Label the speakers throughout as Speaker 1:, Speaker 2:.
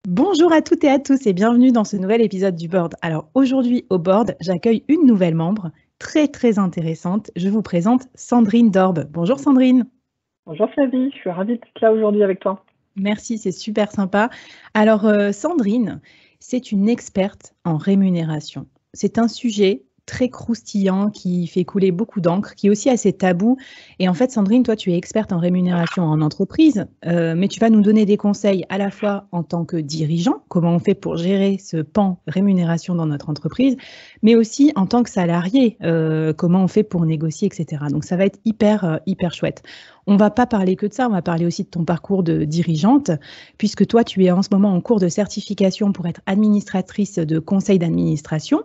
Speaker 1: Bonjour à toutes et à tous et bienvenue dans ce nouvel épisode du Board. Alors aujourd'hui au Board, j'accueille une nouvelle membre très intéressante. Je vous présente Sandrine Dorbe. Bonjour Sandrine.
Speaker 2: Bonjour Flavie, je suis ravie d'être là aujourd'hui avec toi.
Speaker 1: Merci, c'est super sympa. Alors Sandrine, c'est une experte en rémunération. C'est un sujet très croustillant qui fait couler beaucoup d'encre, qui est aussi assez tabou. Et en fait, Sandrine, toi, tu es experte en rémunération en entreprise, mais tu vas nous donner des conseils à la fois en tant que dirigeant, comment on fait pour gérer ce pan rémunération dans notre entreprise, mais aussi en tant que salarié, comment on fait pour négocier, etc. Donc, ça va être hyper chouette. On ne va pas parler que de ça, on va parler aussi de ton parcours de dirigeante, puisque toi, tu es en ce moment en cours de certification pour être administratrice de conseil d'administration.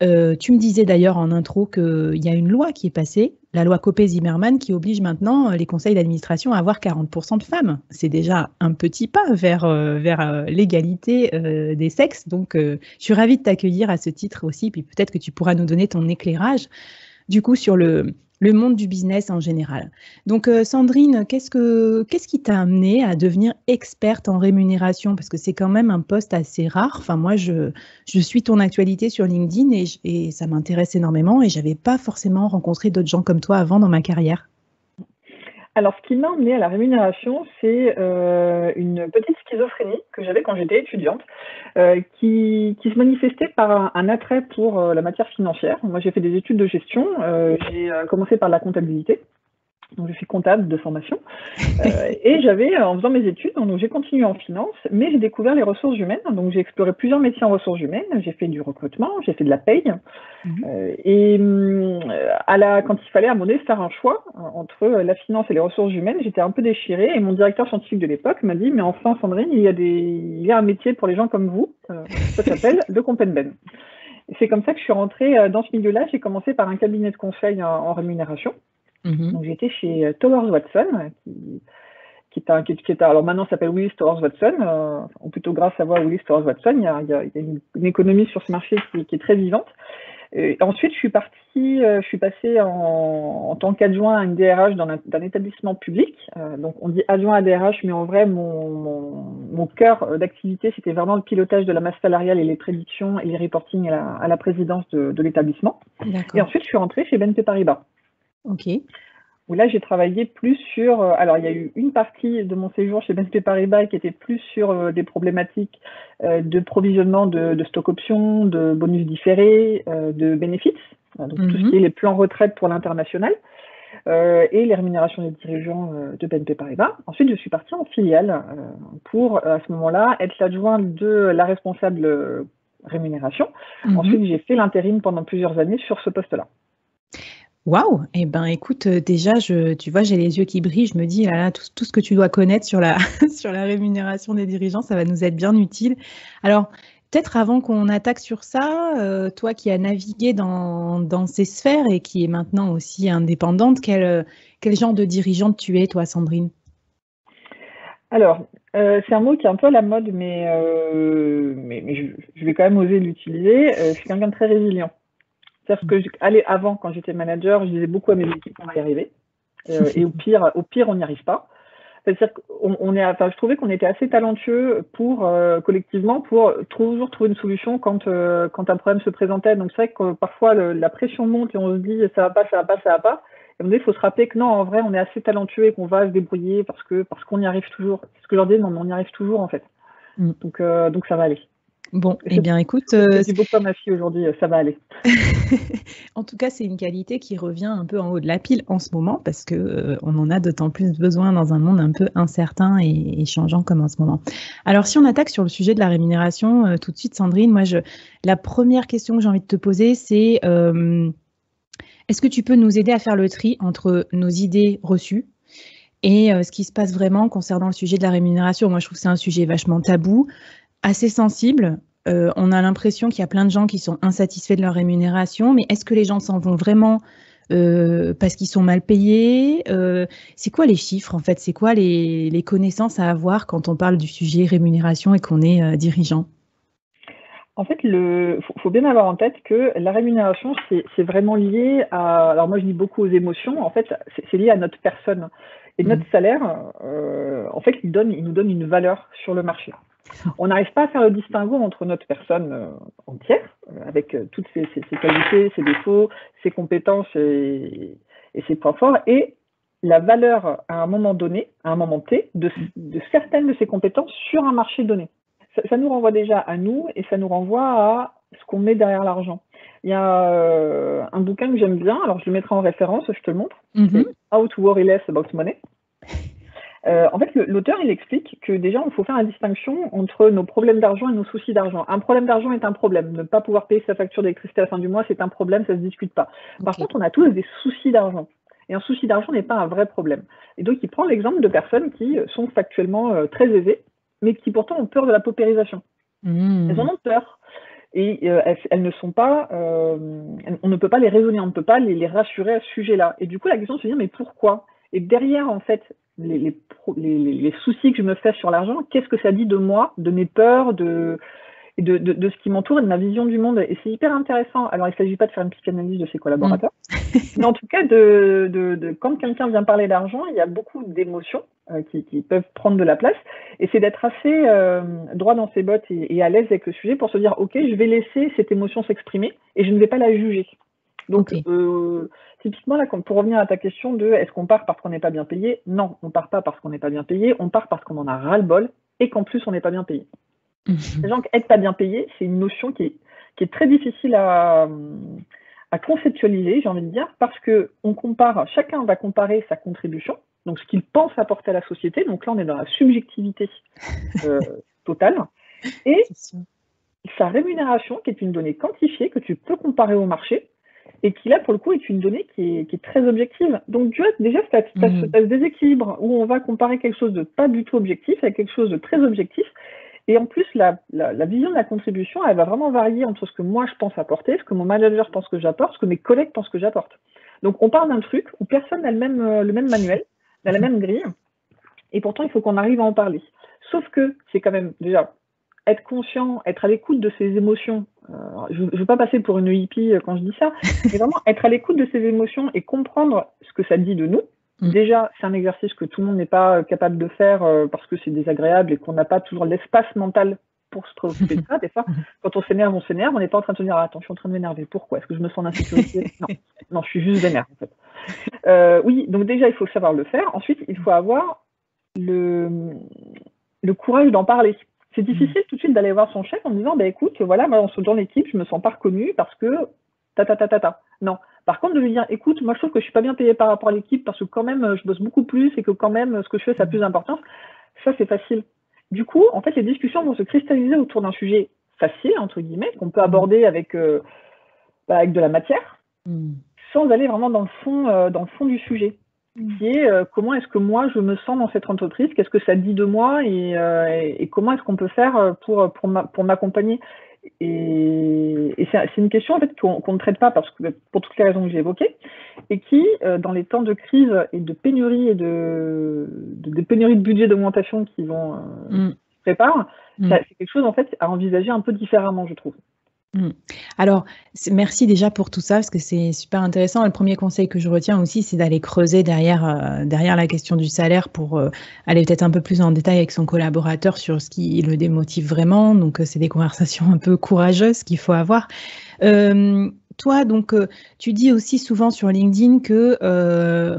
Speaker 1: Tu me disais d'ailleurs en intro qu'il y a une loi qui est passée, la loi Copé-Zimmermann, qui oblige maintenant les conseils d'administration à avoir 40% de femmes. C'est déjà un petit pas vers l'égalité des sexes. Donc, je suis ravie de t'accueillir à ce titre aussi, puis peut-être que tu pourras nous donner ton éclairage du coup sur le monde du business en général. Donc, Sandrine, qu'est-ce qui t'a amené à devenir experte en rémunération? Parce que c'est quand même un poste assez rare. Enfin, moi, je suis ton actualité sur LinkedIn et ça m'intéresse énormément et j'avais pas forcément rencontré d'autres gens comme toi avant dans ma carrière.
Speaker 2: Alors, ce qui m'a emmenée à la rémunération, c'est une petite schizophrénie que j'avais quand j'étais étudiante, qui se manifestait par un attrait pour la matière financière. Moi, j'ai fait des études de gestion. J'ai commencé par la comptabilité. Donc, je suis comptable de formation. Et j'avais, en faisant mes études, donc j'ai continué en finance, mais j'ai découvert les ressources humaines. Donc, j'ai exploré plusieurs métiers en ressources humaines. J'ai fait du recrutement, j'ai fait de la paye.
Speaker 1: Mhm.
Speaker 2: Quand il fallait à un moment donné faire un choix entre la finance et les ressources humaines, j'étais un peu déchirée. Et mon directeur scientifique de l'époque m'a dit, mais enfin, Sandrine, il y a un métier pour les gens comme vous. Ça s'appelle le Comp Ben. C'est comme ça que je suis rentrée dans ce milieu-là. J'ai commencé par un cabinet de conseil en rémunération.
Speaker 1: Mhm.
Speaker 2: Donc, j'ai été chez Towers Watson, alors maintenant ça s'appelle Willis Towers Watson, ou plutôt grâce à voir Willis Towers Watson, il y a une économie sur ce marché qui est très vivante. Et ensuite, je suis passée en tant qu'adjoint à une DRH d'un établissement public. Donc, on dit adjoint à DRH, mais en vrai, mon cœur d'activité, c'était vraiment le pilotage de la masse salariale et les prédictions et les reporting à la présidence de l'établissement. Et
Speaker 1: D'accord.
Speaker 2: ensuite, je suis rentrée chez BNP Paribas,
Speaker 1: Ok.
Speaker 2: où là, j'ai travaillé plus sur. Alors, il y a eu une partie de mon séjour chez BNP Paribas qui était plus sur des problématiques de provisionnement de stock options, de bonus différés, de bénéfices, donc tout ce qui
Speaker 1: Mhm.
Speaker 2: est les plans retraite pour l'international, et les rémunérations des dirigeants de BNP Paribas. Ensuite, je suis partie en filiale pour, à ce moment-là, être l'adjointe de la responsable rémunération.
Speaker 1: Mhm.
Speaker 2: Ensuite, j'ai fait l'intérim pendant plusieurs années sur ce poste-là.
Speaker 1: Waouh! Eh ben, écoute, déjà, tu vois, j'ai les yeux qui brillent. Je me dis, là, là, tout ce que tu dois connaître sur la, sur la rémunération des dirigeants, ça va nous être bien utile. Alors, peut-être avant qu'on attaque sur ça, toi qui as navigué dans ces sphères et qui est maintenant aussi indépendante, quel genre de dirigeante tu es, toi, Sandrine?
Speaker 2: Alors, c'est un mot qui est un peu à la mode, mais je vais quand même oser l'utiliser. Je suis quelqu'un de très résilient. C'est-à-dire que avant, quand j'étais manager, je disais beaucoup à mes équipes qu'on va y arriver. Et au pire, on n'y arrive pas. C'est-à-dire je trouvais qu'on était assez talentueux collectivement, pour toujours trouver une solution quand un problème se présentait. Donc, c'est vrai que parfois, la pression monte et on se dit, ça va pas, ça va pas, ça va pas. Et il faut se rappeler que non, en vrai, on est assez talentueux et qu'on va se débrouiller parce qu'on y arrive toujours. C'est ce que je leur dis, non, mais on y arrive toujours, en fait.
Speaker 1: Mm.
Speaker 2: Donc ça va aller.
Speaker 1: Bon,
Speaker 2: Et
Speaker 1: eh bien, écoute,
Speaker 2: ce que je dis beaucoup à ma fille aujourd'hui, ça va aller.
Speaker 1: en tout cas, c'est une qualité qui revient un peu en haut de la pile en ce moment parce que, on en a d'autant plus besoin dans un monde un peu incertain et changeant comme en ce moment. Alors, si on attaque sur le sujet de la rémunération, tout de suite, Sandrine, la première question que j'ai envie de te poser, c'est est-ce que tu peux nous aider à faire le tri entre nos idées reçues et ce qui se passe vraiment concernant le sujet de la rémunération? Moi, je trouve que c'est un sujet vachement tabou, assez sensible. On a l'impression qu'il y a plein de gens qui sont insatisfaits de leur rémunération, mais est-ce que les gens s'en vont vraiment parce qu'ils sont mal payés? C'est quoi les chiffres en fait? C'est quoi les connaissances à avoir quand on parle du sujet rémunération et qu'on est dirigeant?
Speaker 2: En fait, faut bien avoir en tête que la rémunération, c'est vraiment lié à. Alors moi, je dis beaucoup aux émotions. En fait, c'est lié à notre personne. Et notre
Speaker 1: Mm.
Speaker 2: salaire, en fait, il nous donne une valeur sur le marché. On n'arrive pas à faire le distinguo entre notre personne entière, avec toutes ses qualités, ses défauts, ses compétences et ses points forts, et la valeur à un moment donné, à un moment T, de certaines de ses compétences sur un marché donné. Ça nous renvoie déjà à nous et ça nous renvoie à ce qu'on met derrière l'argent. Il y a un bouquin que j'aime bien, alors je le mettrai en référence, je te le montre, c'est How to Worry Less About Money. En fait, l'auteur, il explique que déjà, il faut faire la distinction entre nos problèmes d'argent et nos soucis d'argent. Un problème d'argent est un problème. Ne pas pouvoir payer sa facture d'électricité à la fin du mois, c'est un problème, ça ne se discute pas. Par contre, on a tous des soucis d'argent. Et un souci d'argent n'est pas un vrai problème. Et donc, il prend l'exemple de personnes qui sont factuellement très aisées, mais qui pourtant ont peur de la paupérisation. Elles en ont peur. Et elles ne sont pas, on ne peut pas les raisonner, on ne peut pas les rassurer à ce sujet-là. Et du coup, la question c'est de se dire, mais pourquoi? Et derrière, en fait, les soucis que je me fais sur l'argent, qu'est-ce que ça dit de moi, de mes peurs, de ce qui m'entoure et de ma vision du monde? Et c'est hyper intéressant. Alors, il ne s'agit pas de faire une psychanalyse de ses collaborateurs, mais en tout cas, quand quelqu'un vient parler d'argent, il y a beaucoup d'émotions qui peuvent prendre de la place. Et c'est d'être assez droit dans ses bottes et à l'aise avec le sujet pour se dire, OK, je vais laisser cette émotion s'exprimer et je ne vais pas la juger. Donc, typiquement, là, pour revenir à ta question de est-ce qu'on part parce qu'on n'est pas bien payé? Non, on ne part pas parce qu'on n'est pas bien payé, on part parce qu'on en a ras-le-bol et qu'en plus, on n'est pas bien payé. Sachant qu'être pas bien payé, c'est une notion qui est très difficile à conceptualiser, j'ai envie de dire, parce que chacun va comparer sa contribution, donc ce qu'il pense apporter à la société, donc là on est dans la subjectivité totale, et sa rémunération, qui est une donnée quantifiée, que tu peux comparer au marché, et qui là pour le coup est une donnée qui est très objective. Donc tu vois, déjà tu as ce déséquilibre où on va comparer quelque chose de pas du tout objectif avec quelque chose de très objectif. Et en plus, la vision de la contribution, elle va vraiment varier entre ce que moi je pense apporter, ce que mon manager pense que j'apporte, ce que mes collègues pensent que j'apporte. Donc on parle d'un truc où personne n'a le même manuel, n'a la même grille, et pourtant il faut qu'on arrive à en parler. Sauf que c'est quand même déjà être conscient, être à l'écoute de ses émotions. Je ne veux pas passer pour une hippie quand je dis ça, mais vraiment être à l'écoute de ses émotions et comprendre ce que ça dit de nous. Déjà, c'est un exercice que tout le monde n'est pas capable de faire parce que c'est désagréable et qu'on n'a pas toujours l'espace mental pour se préoccuper de ça. Des fois, quand on s'énerve, on n'est pas en train de se dire « Attends, je suis en train de m'énerver. Pourquoi? Est-ce que je me sens en insécurité ?» Non, je suis juste vénère, en fait. Oui, donc déjà, il faut savoir le faire. Ensuite, il faut avoir le courage d'en parler. C'est difficile tout de suite d'aller voir son chef en disant « Écoute, voilà, moi, dans l'équipe, je me sens pas reconnue parce que… » Non. Par contre, de lui dire, écoute, moi je trouve que je suis pas bien payé par rapport à l'équipe parce que quand même, je bosse beaucoup plus et que quand même, ce que je fais, ça a plus d'importance. Ça, c'est facile. Du coup, en fait, les discussions vont se cristalliser autour d'un sujet facile, entre guillemets, qu'on peut aborder avec de la matière, sans aller vraiment dans le fond du sujet, qui est comment est-ce que moi, je me sens dans cette entreprise, qu'est-ce que ça dit de moi et comment est-ce qu'on peut faire pour m'accompagner. Et c'est une question en fait qu'on ne traite pas parce que pour toutes les raisons que j'ai évoquées et qui, dans les temps de crise et de pénurie et de pénurie de budget d'augmentation qui vont se préparent, c'est quelque chose en fait à envisager un peu différemment, je trouve.
Speaker 1: Alors, merci déjà pour tout ça, parce que c'est super intéressant. Le premier conseil que je retiens aussi, c'est d'aller creuser derrière la question du salaire pour aller peut-être un peu plus en détail avec son collaborateur sur ce qui le démotive vraiment. Donc, c'est des conversations un peu courageuses qu'il faut avoir. Toi, donc, tu dis aussi souvent sur LinkedIn que,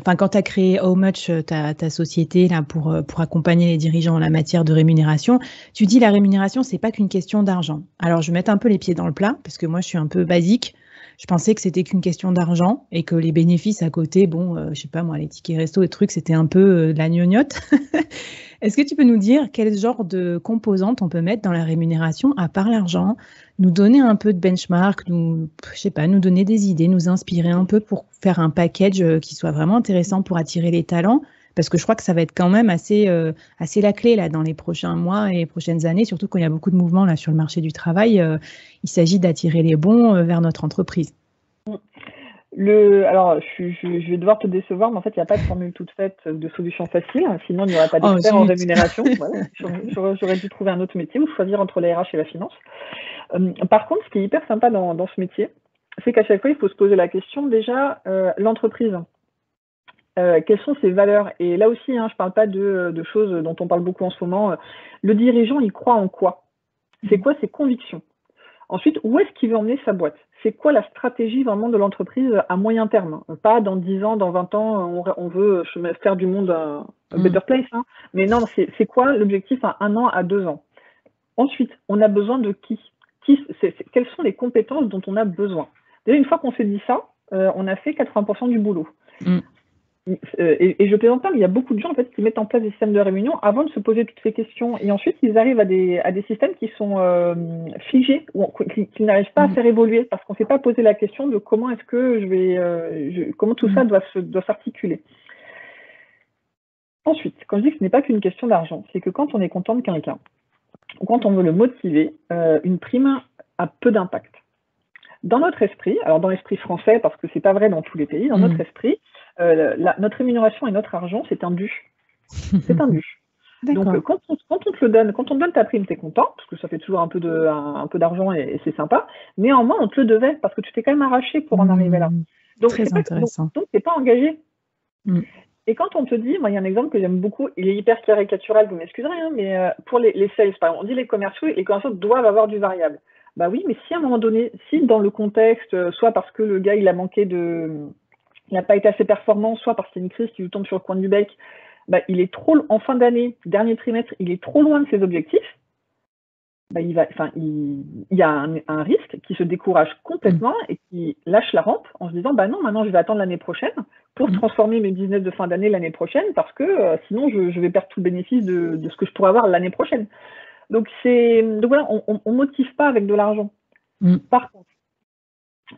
Speaker 1: quand tu as créé How Much, ta société là pour accompagner les dirigeants en la matière de rémunération, tu dis la rémunération, c'est pas qu'une question d'argent. Alors, je vais mettre un peu les pieds dans le plat parce que moi, je suis un peu basique. Je pensais que c'était qu'une question d'argent et que les bénéfices à côté, je sais pas moi, les tickets resto et trucs, c'était un peu de la gnognotte. Est-ce que tu peux nous dire quel genre de composantes on peut mettre dans la rémunération à part l'argent, nous donner un peu de benchmark, nous donner des idées, nous inspirer un peu pour faire un package qui soit vraiment intéressant pour attirer les talents? Parce que je crois que ça va être quand même assez la clé là, dans les prochains mois et les prochaines années, surtout quand il y a beaucoup de mouvements là, sur le marché du travail. Il s'agit d'attirer les bons vers notre entreprise.
Speaker 2: Alors, je vais devoir te décevoir, mais en fait, il n'y a pas de formule toute faite de solution facile, sinon il n'y aurait pas d'expert en rémunération. Voilà. J'aurais dû trouver un autre métier ou choisir entre la RH et la finance. Par contre, ce qui est hyper sympa dans ce métier, c'est qu'à chaque fois, il faut se poser la question, déjà, l'entreprise, quelles sont ses valeurs. Et là aussi, hein, je ne parle pas de choses dont on parle beaucoup en ce moment. Le dirigeant, il croit en quoi? C'est quoi ses convictions? Ensuite, où est-ce qu'il veut emmener sa boîte? C'est quoi la stratégie vraiment de l'entreprise à moyen terme? Pas dans 10 ans, dans 20 ans, on veut faire du monde un better place. Hein. Mais non, c'est quoi l'objectif à 1 an, à 2 ans? Ensuite, on a besoin de qui? Quelles sont les compétences dont on a besoin? Déjà, une fois qu'on s'est dit ça, on a fait 80% du boulot. Et je plaisante pas, mais il y a beaucoup de gens en fait, qui mettent en place des systèmes de réunion avant de se poser toutes ces questions. Et ensuite, ils arrivent à des systèmes qui sont figés, ou qui n'arrivent pas à faire évoluer, parce qu'on ne s'est pas posé la question de comment est-ce que comment tout ça doit s'articuler. Ensuite, quand je dis que ce n'est pas qu'une question d'argent, c'est que quand on est content de quelqu'un, ou quand on veut le motiver, une prime a peu d'impact. Dans notre esprit, alors dans l'esprit français, parce que c'est pas vrai dans tous les pays, dans notre esprit, notre rémunération et notre argent, c'est un dû. C'est un dû. Donc, quand on te le donne, quand on te donne ta prime, tu es content, parce que ça fait toujours un peu d'argent et c'est sympa. Néanmoins, on te le devait, parce que tu t'es quand même arraché pour en arriver là. Donc,
Speaker 1: très intéressant.
Speaker 2: Donc, tu n'es pas engagé. Et quand on te dit, moi, il y a un exemple que j'aime beaucoup, il est hyper caricatural, vous m'excuserez, hein, mais pour les sales, par exemple, on dit les commerciaux doivent avoir du variable. Bah oui, mais si à un moment donné, si dans le contexte, soit parce que le gars, il n'a pas été assez performant, soit parce qu'il y a une crise qui lui tombe sur le coin du bec, bah, il est trop, en fin d'année, dernier trimestre, il est trop loin de ses objectifs, bah, il y a un risque qui se décourage complètement et qui lâche la rampe en se disant, bah non, maintenant je vais attendre l'année prochaine pour transformer mes business de fin d'année l'année prochaine, parce que sinon je vais perdre tout le bénéfice de ce que je pourrais avoir l'année prochaine. Donc voilà, on ne motive pas avec de l'argent. Par contre,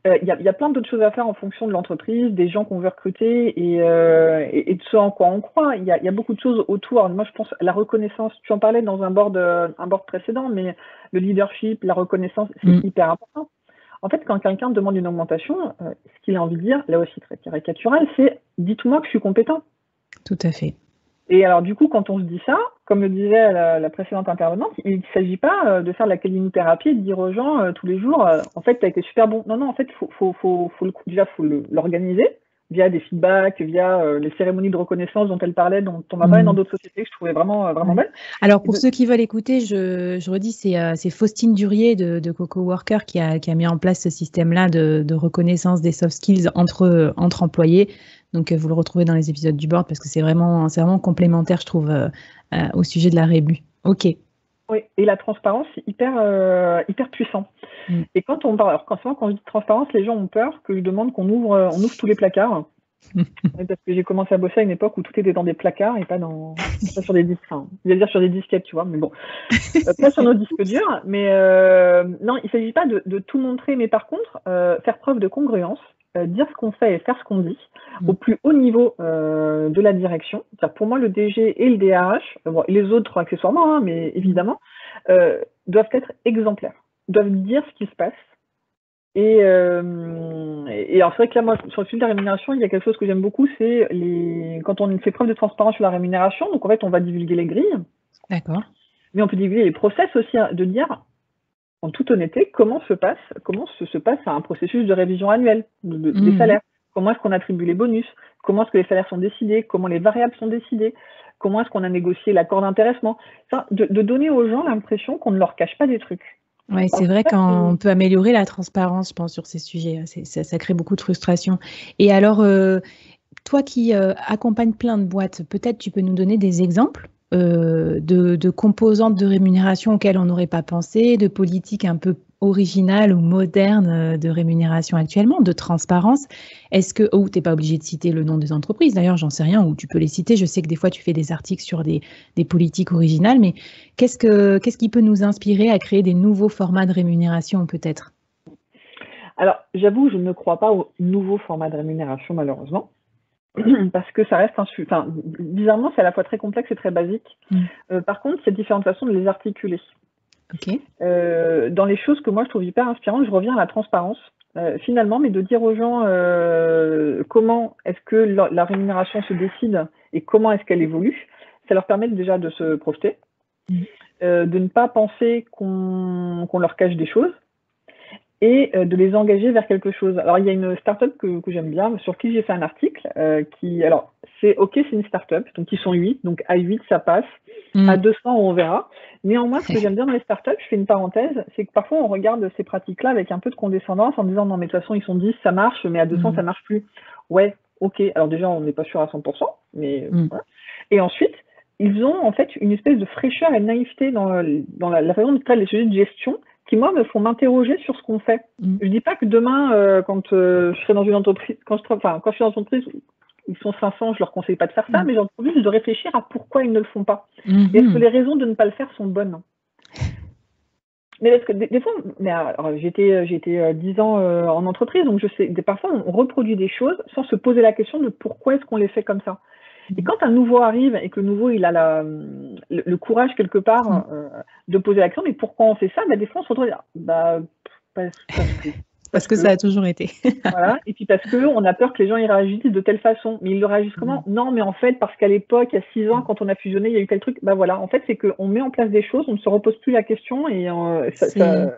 Speaker 2: il y a plein d'autres choses à faire en fonction de l'entreprise, des gens qu'on veut recruter et de ce en quoi on croit. Il y a beaucoup de choses autour. Moi, je pense à la reconnaissance. Tu en parlais dans un board précédent, mais le leadership, la reconnaissance, c'est hyper important. En fait, quand quelqu'un demande une augmentation, ce qu'il a envie de dire, là aussi très caricatural, c'est « dites-moi que je suis compétent ».
Speaker 1: Tout à fait.
Speaker 2: Et alors, du coup, quand on se dit ça, comme le disait la précédente intervenante, il ne s'agit pas de faire de la calinothérapie et de dire aux gens tous les jours, en fait, tu as été super bon. Non, non, en fait, déjà, faut l'organiser via des feedbacks, via les cérémonies de reconnaissance dont elle parlait, dont on m'a parlé dans d'autres sociétés, que je trouvais vraiment belles.
Speaker 1: Alors, pour ceux qui veulent écouter, je redis, c'est Faustine Durier de Coco Worker qui a mis en place ce système-là de reconnaissance des soft skills entre employés. Donc, vous le retrouvez dans les épisodes du board parce que c'est vraiment complémentaire, je trouve, au sujet de la rébu. OK.
Speaker 2: Oui, et la transparence, c'est hyper puissant. Et quand on parle, alors quand je dis transparence, les gens ont peur que je demande qu'on ouvre tous les placards. Parce que j'ai commencé à bosser à une époque où tout était dans des placards et pas sur des disques. Enfin, je vais dire sur des disquettes, tu vois, mais bon. Pas sur nos disques durs. Mais non, il ne s'agit pas de tout montrer, mais par contre, faire preuve de congruence, dire ce qu'on fait et faire ce qu'on dit au plus haut niveau de la direction. Pour moi, le DG et le DRH, bon, et les autres accessoirement, hein, mais évidemment, doivent être exemplaires, doivent dire ce qui se passe. Et alors c'est vrai que là, moi, sur le sujet de la rémunération, il y a quelque chose que j'aime beaucoup, c'est quand on fait preuve de transparence sur la rémunération, donc en fait, on va divulguer les grilles.
Speaker 1: D'accord.
Speaker 2: Mais on peut divulguer les process aussi, hein, de dire, en toute honnêteté, comment se passe un processus de révision annuelle des salaires. Comment est-ce qu'on attribue les bonus? Comment est-ce que les salaires sont décidés? Comment les variables sont décidées? Comment est-ce qu'on a négocié l'accord d'intéressement? Enfin, de donner aux gens l'impression qu'on ne leur cache pas des trucs.
Speaker 1: Oui, c'est vrai qu'on peut améliorer la transparence, je pense, sur ces sujets. Ça crée beaucoup de frustration. Et alors, toi qui accompagnes plein de boîtes, peut-être tu peux nous donner des exemples de composantes de rémunération auxquelles on n'aurait pas pensé, de politiques un peu originales ou modernes de rémunération actuellement, de transparence. Est-ce que, tu n'es pas obligé de citer le nom des entreprises, d'ailleurs, j'en sais rien, ou tu peux les citer. Je sais que des fois, tu fais des articles sur des politiques originales, mais qu'est-ce qui peut nous inspirer à créer des nouveaux formats de rémunération, peut-être?
Speaker 2: Alors, j'avoue, je ne crois pas aux nouveaux formats de rémunération, malheureusement. Parce que ça reste bizarrement, c'est à la fois très complexe et très basique. Par contre, il y a différentes façons de les articuler.
Speaker 1: Okay.
Speaker 2: Dans les choses que moi je trouve hyper inspirantes, je reviens à la transparence, finalement, mais de dire aux gens comment est-ce que la rémunération se décide et comment est-ce qu'elle évolue, ça leur permet déjà de se projeter, de ne pas penser qu'on leur cache des choses. et de les engager vers quelque chose. Alors, il y a une startup que j'aime bien, sur qui j'ai fait un article, alors, c'est une startup, donc ils sont 8, donc à 8, ça passe, à 200, on verra. Néanmoins, ce que j'aime bien dans les startups, je fais une parenthèse, c'est que parfois, on regarde ces pratiques-là avec un peu de condescendance en disant, non, mais de toute façon, ils sont 10, ça marche, mais à 200, ça marche plus. Ouais, ok. Alors déjà, on n'est pas sûr à 100%, mais voilà. Et ensuite, ils ont en fait une espèce de fraîcheur et de naïveté dans la façon de traiter les sujets de gestion qui, moi, me font m'interroger sur ce qu'on fait. Je dis pas que demain, quand je serai dans une entreprise, quand je suis dans une entreprise, ils sont 500, je leur conseille pas de faire ça, mais j'ai envie juste de réfléchir à pourquoi ils ne le font pas. Et est-ce que les raisons de ne pas le faire sont bonnes? Mais parce que des fois, j'ai été 10 ans en entreprise, donc je sais, parfois on reproduit des choses sans se poser la question de pourquoi est-ce qu'on les fait comme ça. Et quand un nouveau arrive et que le nouveau il a le courage quelque part de poser la question, mais pourquoi on fait ça? Des fois on se retrouve à dire,
Speaker 1: parce que ça a toujours été.
Speaker 2: Voilà, et puis parce qu'on a peur que les gens y réagissent de telle façon. Mais ils le réagissent comment? Non, mais en fait, parce qu'à l'époque, il y a 6 ans, quand on a fusionné, il y a eu tel truc. Voilà, en fait, c'est qu'on met en place des choses, on ne se repose plus la question et ça s'ancre.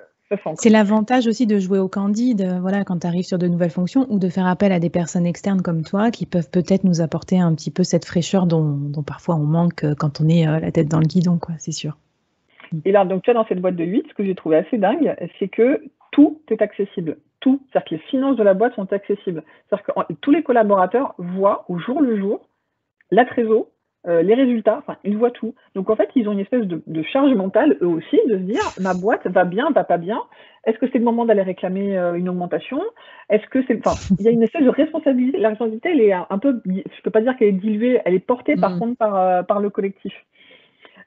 Speaker 1: C'est l'avantage aussi de jouer au candide, voilà, quand tu arrives sur de nouvelles fonctions ou de faire appel à des personnes externes comme toi qui peuvent peut-être nous apporter un petit peu cette fraîcheur dont parfois on manque quand on est la tête dans le guidon, quoi, c'est sûr.
Speaker 2: Et là, donc, tu vois, dans cette boîte de 8, ce que j'ai trouvé assez dingue, c'est que tout est accessible. Tout. C'est-à-dire que les finances de la boîte sont accessibles. C'est-à-dire que tous les collaborateurs voient au jour le jour la trésor, les résultats, ils voient tout. Donc, en fait, ils ont une espèce de charge mentale, eux aussi, de se dire, ma boîte va bien, va pas bien. Est-ce que c'est le moment d'aller réclamer une augmentation? Est-ce que c'est... il y a une espèce de responsabilité. La responsabilité, elle est un peu... Je peux pas dire qu'elle est diluée, elle est portée, par contre, par le collectif.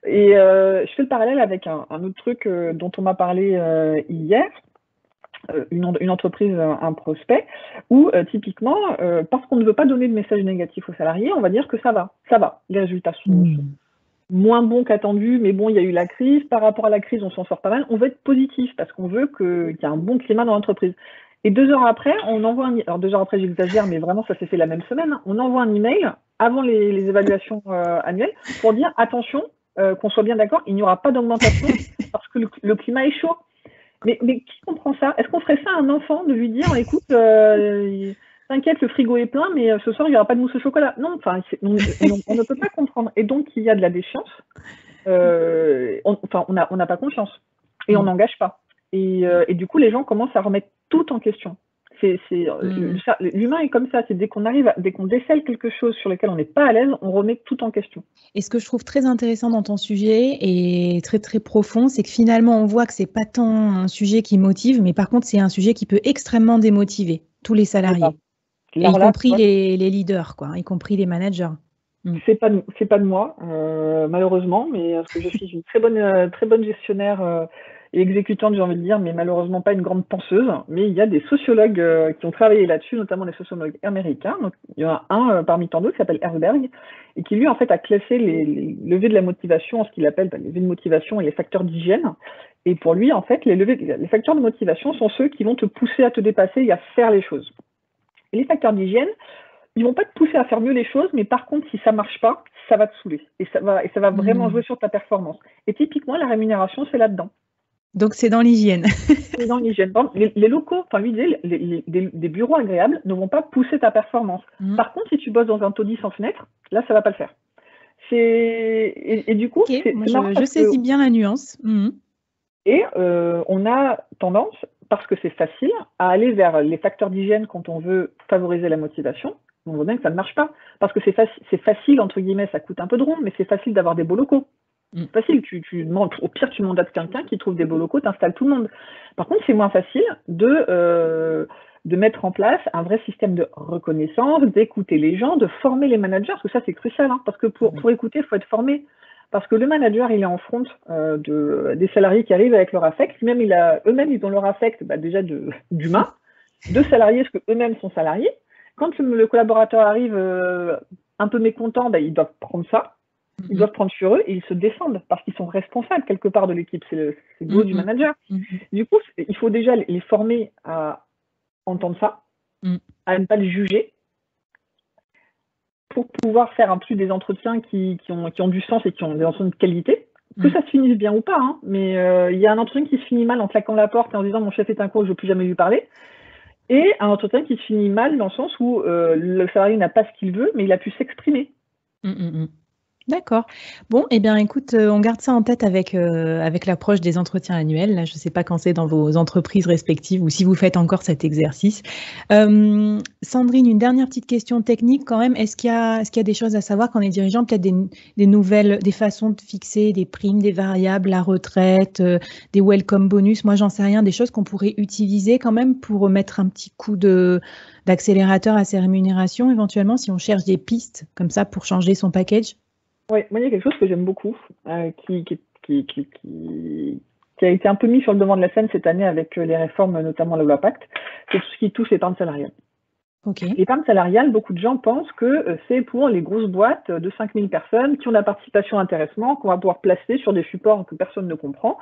Speaker 2: Et je fais le parallèle avec un autre truc dont on m'a parlé hier, une entreprise, un prospect, où typiquement, parce qu'on ne veut pas donner de message négatif aux salariés, on va dire que ça va, les résultats sont moins bons qu'attendus, mais bon, il y a eu la crise, par rapport à la crise, on s'en sort pas mal, on veut être positif, parce qu'on veut qu'il y ait un bon climat dans l'entreprise. Et 2 heures après, on envoie alors 2 heures après, j'exagère, mais vraiment, ça s'est fait la même semaine, on envoie un email avant les évaluations annuelles pour dire, attention, qu'on soit bien d'accord, il n'y aura pas d'augmentation parce que le climat est chaud. Mais qui comprend ça? Est-ce qu'on ferait ça à un enfant de lui dire, écoute, t'inquiète, le frigo est plein, mais ce soir, il n'y aura pas de mousse au chocolat? Non, on ne peut pas comprendre. Et donc, il y a de la défiance. On n'a pas confiance. Et on n'engage pas. Et du coup, les gens commencent à remettre tout en question. L'humain est comme ça, c'est dès qu'on décèle quelque chose sur lequel on n'est pas à l'aise, on remet tout en question.
Speaker 1: Et ce que je trouve très intéressant dans ton sujet et très très profond, c'est que finalement on voit que c'est pas tant un sujet qui motive, mais par contre c'est un sujet qui peut extrêmement démotiver tous les salariés, y compris les leaders, quoi, y compris les managers.
Speaker 2: C'est pas de moi, malheureusement, mais parce que je suis une très bonne gestionnaire et exécutante, j'ai envie de dire, mais malheureusement pas une grande penseuse. Mais il y a des sociologues qui ont travaillé là-dessus, notamment des sociologues américains. Donc, il y en a un parmi tant d'autres qui s'appelle Herzberg et qui lui en fait a classé les levées de la motivation en ce qu'il appelle les levées de motivation et les facteurs d'hygiène. Et pour lui, en fait, les facteurs de motivation sont ceux qui vont te pousser à te dépasser et à faire les choses. Et les facteurs d'hygiène, ils vont pas te pousser à faire mieux les choses, mais par contre, si ça marche pas, ça va te saouler. Et ça va vraiment jouer sur ta performance. Et typiquement, la rémunération, c'est là-dedans.
Speaker 1: Donc, c'est dans l'hygiène.
Speaker 2: C'est dans l'hygiène. Les locaux, lui disait, des bureaux agréables ne vont pas pousser ta performance. Par contre, si tu bosses dans un taudis sans fenêtre, là, ça va pas le faire. Et du coup,
Speaker 1: je saisis bien la nuance.
Speaker 2: Et on a tendance, parce que c'est facile, à aller vers les facteurs d'hygiène quand on veut favoriser la motivation. On voit bien que ça ne marche pas. Parce que c'est facile, entre guillemets, ça coûte un peu de rond, mais c'est facile d'avoir des beaux locaux. C'est facile, au pire, tu mandates quelqu'un qui trouve des beaux locaux, tu installes tout le monde. Par contre, c'est moins facile de mettre en place un vrai système de reconnaissance, d'écouter les gens, de former les managers, parce que ça, c'est crucial, parce que pour écouter, il faut être formé. Parce que le manager, il est en front des salariés qui arrivent avec leur affect. Eux-mêmes, ils ont leur affect déjà d'humain, de salariés, parce qu'eux-mêmes sont salariés. Quand le collaborateur arrive un peu mécontent, ils doivent prendre ça. Ils doivent prendre sur eux et ils se défendent parce qu'ils sont responsables quelque part de l'équipe. C'est le boulot du manager. Du coup, il faut déjà les former à entendre ça, à ne pas les juger, pour pouvoir faire en plus des entretiens qui ont du sens et qui ont des entretiens de qualité, Que ça se finisse bien ou pas, hein, mais il y a un entretien qui se finit mal en claquant la porte et en disant mon chef est un con, je ne veux plus jamais lui parler. Et un entretien qui se finit mal dans le sens où le salarié n'a pas ce qu'il veut, mais il a pu s'exprimer.
Speaker 1: D'accord. Bon, eh bien, écoute, on garde ça en tête avec l'approche des entretiens annuels. Là, je ne sais pas quand c'est dans vos entreprises respectives ou si vous faites encore cet exercice. Sandrine, une dernière petite question technique quand même. Est-ce qu'il y a des choses à savoir quand on est dirigeant, peut-être des nouvelles, des façons de fixer des primes, des variables, la retraite, des welcome bonus, moi j'en sais rien, des choses qu'on pourrait utiliser quand même pour mettre un petit coup d'accélérateur à ces rémunérations, éventuellement, si on cherche des pistes comme ça pour changer son package?
Speaker 2: Oui, moi, il y a quelque chose que j'aime beaucoup, qui a été un peu mis sur le devant de la scène cette année avec les réformes, notamment la loi Pacte, c'est tout ce qui touche l'épargne salariale.
Speaker 1: Okay.
Speaker 2: L'épargne salariale, beaucoup de gens pensent que c'est pour les grosses boîtes de 5000 personnes qui ont la participation intéressement, qu'on va pouvoir placer sur des supports que personne ne comprend,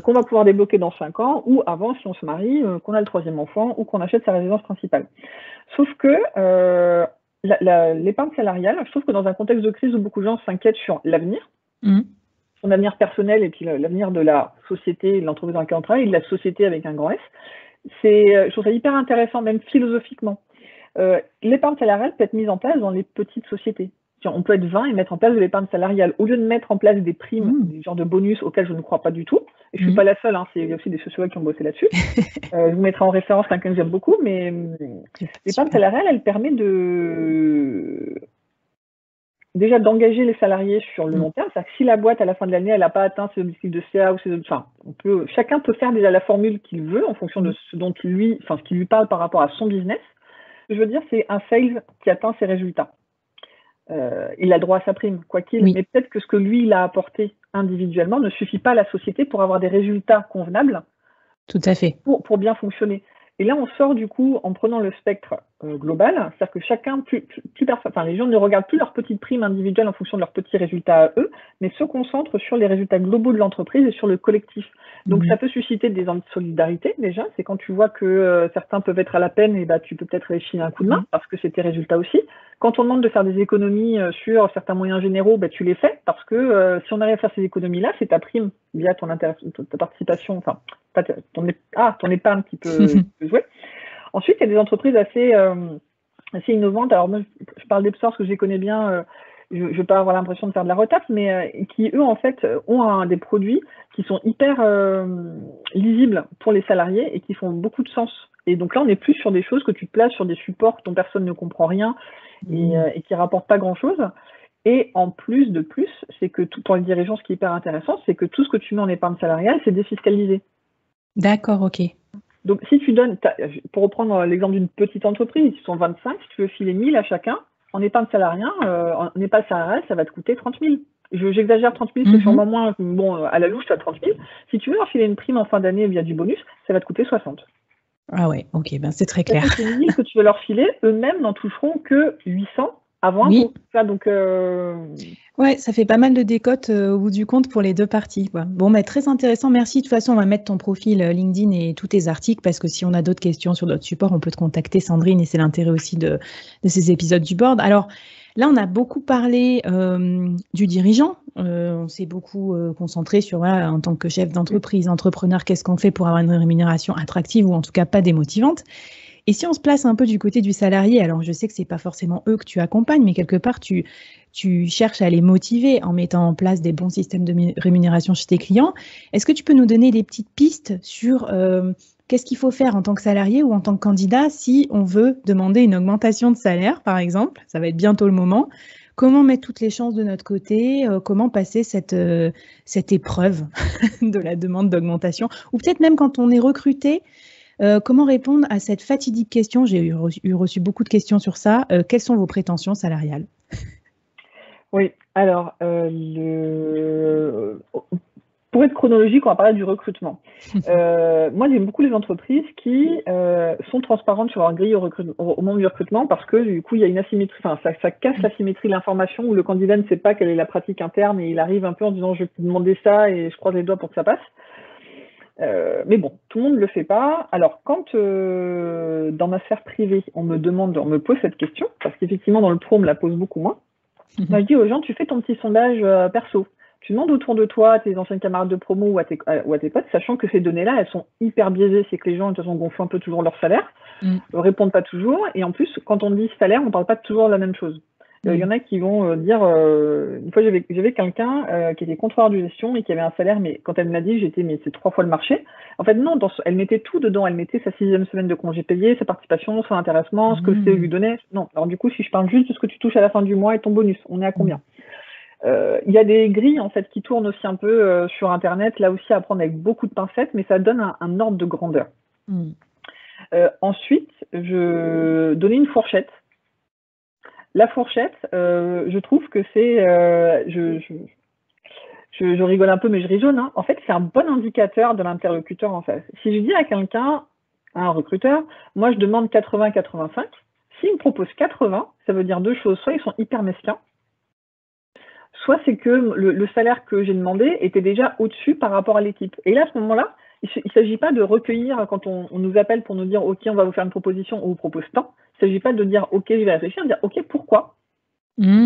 Speaker 2: qu'on va pouvoir débloquer dans 5 ans, ou avant, si on se marie, qu'on a le 3e enfant, ou qu'on achète sa résidence principale. Sauf que l'épargne salariale, je trouve que dans un contexte de crise où beaucoup de gens s'inquiètent sur l'avenir, son avenir personnel et puis l'avenir de la société, de l'entreprise dans laquelle on travaille, et de la société avec un grand S, je trouve ça hyper intéressant, même philosophiquement. L'épargne salariale peut être mise en place dans les petites sociétés. On peut être 20 et mettre en place de l'épargne salariale. Au lieu de mettre en place des primes, des genres de bonus auxquels je ne crois pas du tout, et je ne suis pas la seule, hein, il y a aussi des sociologues qui ont bossé là-dessus. Je vous mettrai en référence quelqu'un que j'aime beaucoup, mais l'épargne salariale, elle permet déjà d'engager les salariés sur le long terme. C'est-à-dire que si la boîte, à la fin de l'année, elle n'a pas atteint ses objectifs de CA ou chacun peut faire déjà la formule qu'il veut en fonction de ce qui lui parle par rapport à son business. Ce que je veux dire, c'est un sales qui atteint ses résultats. Il a le droit à sa prime, quoi qu'il. Mais peut-être que ce que lui, il a apporté individuellement ne suffit pas à la société pour avoir des résultats convenables.
Speaker 1: Tout à fait.
Speaker 2: Pour bien fonctionner. Et là, on sort du coup en prenant le spectre global, c'est-à-dire que chacun, les gens ne regardent plus leurs petites primes individuelles en fonction de leurs petits résultats à eux, mais se concentrent sur les résultats globaux de l'entreprise et sur le collectif. Donc ça peut susciter des envies de solidarité déjà, c'est quand tu vois que certains peuvent être à la peine, et tu peux peut-être aller filer un coup de main parce que c'est tes résultats aussi. Quand on demande de faire des économies sur certains moyens généraux, tu les fais parce que si on arrive à faire ces économies-là, c'est ta prime via ta participation, ton épargne qui peut jouer. Ensuite, il y a des entreprises assez innovantes. Alors moi, je parle d'Epsor parce que je les connais bien. Je ne veux pas avoir l'impression de faire de la retape, mais qui, eux, en fait, ont des produits qui sont hyper lisibles pour les salariés et qui font beaucoup de sens. Et donc là, on n'est plus sur des choses que tu places sur des supports dont personne ne comprend rien et qui ne rapportent pas grand-chose. Et en plus, c'est que pour les dirigeants, ce qui est hyper intéressant, c'est que tout ce que tu mets en épargne salariale, c'est défiscalisé.
Speaker 1: D'accord, ok.
Speaker 2: Donc, si tu donnes, pour reprendre l'exemple d'une petite entreprise, ils sont 25, si tu veux filer 1000 à chacun, en épargne salariale, ça va te coûter 30 000. J'exagère 30 000, c'est sûrement moins, à la louche, tu as 30 000. Si tu veux leur filer une prime en fin d'année via du bonus, ça va te coûter 60.
Speaker 1: Ah ouais, ok, c'est très clair.
Speaker 2: Les 1000 que tu veux leur filer, eux-mêmes n'en toucheront que 800 avant un coup. Donc,
Speaker 1: ouais, ça fait pas mal de décote au bout du compte pour les deux parties, quoi. Bon, très intéressant. Merci. De toute façon, on va mettre ton profil LinkedIn et tous tes articles parce que si on a d'autres questions sur d'autres supports, on peut te contacter, Sandrine, et c'est l'intérêt aussi de ces épisodes du board. Alors là, on a beaucoup parlé du dirigeant. On s'est beaucoup concentré sur, en tant que chef d'entreprise, entrepreneur, qu'est-ce qu'on fait pour avoir une rémunération attractive ou en tout cas pas démotivante. Et si on se place un peu du côté du salarié, alors je sais que ce n'est pas forcément eux que tu accompagnes, mais quelque part, tu cherches à les motiver en mettant en place des bons systèmes de rémunération chez tes clients. Est-ce que tu peux nous donner des petites pistes sur qu'est-ce qu'il faut faire en tant que salarié ou en tant que candidat si on veut demander une augmentation de salaire, par exemple? Ça va être bientôt le moment. Comment mettre toutes les chances de notre côté? Comment passer cette épreuve de la demande d'augmentation? Ou peut-être même quand on est recruté, comment répondre à cette fatidique question? J'ai reçu beaucoup de questions sur ça. Quelles sont vos prétentions salariales?
Speaker 2: Oui, alors, pour être chronologique, on va parler du recrutement. Moi, j'aime beaucoup les entreprises qui sont transparentes sur leur grille au moment du recrutement parce que du coup, il y a une asymétrie, ça casse l'asymétrie de l'information où le candidat ne sait pas quelle est la pratique interne et il arrive un peu en disant je vais te demander ça et je croise les doigts pour que ça passe. Mais bon, tout le monde ne le fait pas. Alors, quand dans ma sphère privée, on me pose cette question, parce qu'effectivement, dans le pro, on me la pose beaucoup moins, je dis aux gens, tu fais ton petit sondage perso. tu demandes autour de toi, à tes anciens camarades de promo ou à tes potes, sachant que ces données-là, elles sont hyper biaisées. C'est que les gens, de toute façon, gonflent un peu toujours leur salaire, répondent pas toujours. Et en plus, quand on dit salaire, on parle pas toujours de la même chose. Il y en a qui vont dire, une fois j'avais quelqu'un qui était contrôleur de gestion et qui avait un salaire, mais quand elle me l'a dit, mais c'est 3 fois le marché. En fait, non, elle mettait tout dedans. Elle mettait sa 6e semaine de congé payé, sa participation, son intéressement, ce que c'est lui donnait. Non. Alors du coup, si je parle juste de ce que tu touches à la fin du mois et ton bonus, on est à combien? Il y a des grilles en fait qui tournent aussi un peu sur Internet, là aussi à prendre avec beaucoup de pincettes, mais ça donne un ordre de grandeur. Ensuite, je donnais une fourchette. La fourchette, je trouve que c'est, je rigole un peu, mais je rigole. En fait, c'est un bon indicateur de l'interlocuteur en face. Si je dis à quelqu'un, à un recruteur, moi je demande 80-85, s'il me propose 80, ça veut dire 2 choses. Soit ils sont hyper mesquins, soit c'est que le salaire que j'ai demandé était déjà au-dessus par rapport à l'équipe. Et là, à ce moment-là, il ne s'agit pas de recueillir quand on nous appelle pour nous dire « Ok, on va vous faire une proposition, on vous propose tant ». Il ne s'agit pas de dire « Ok, je vais réfléchir », de dire « Ok, pourquoi ?»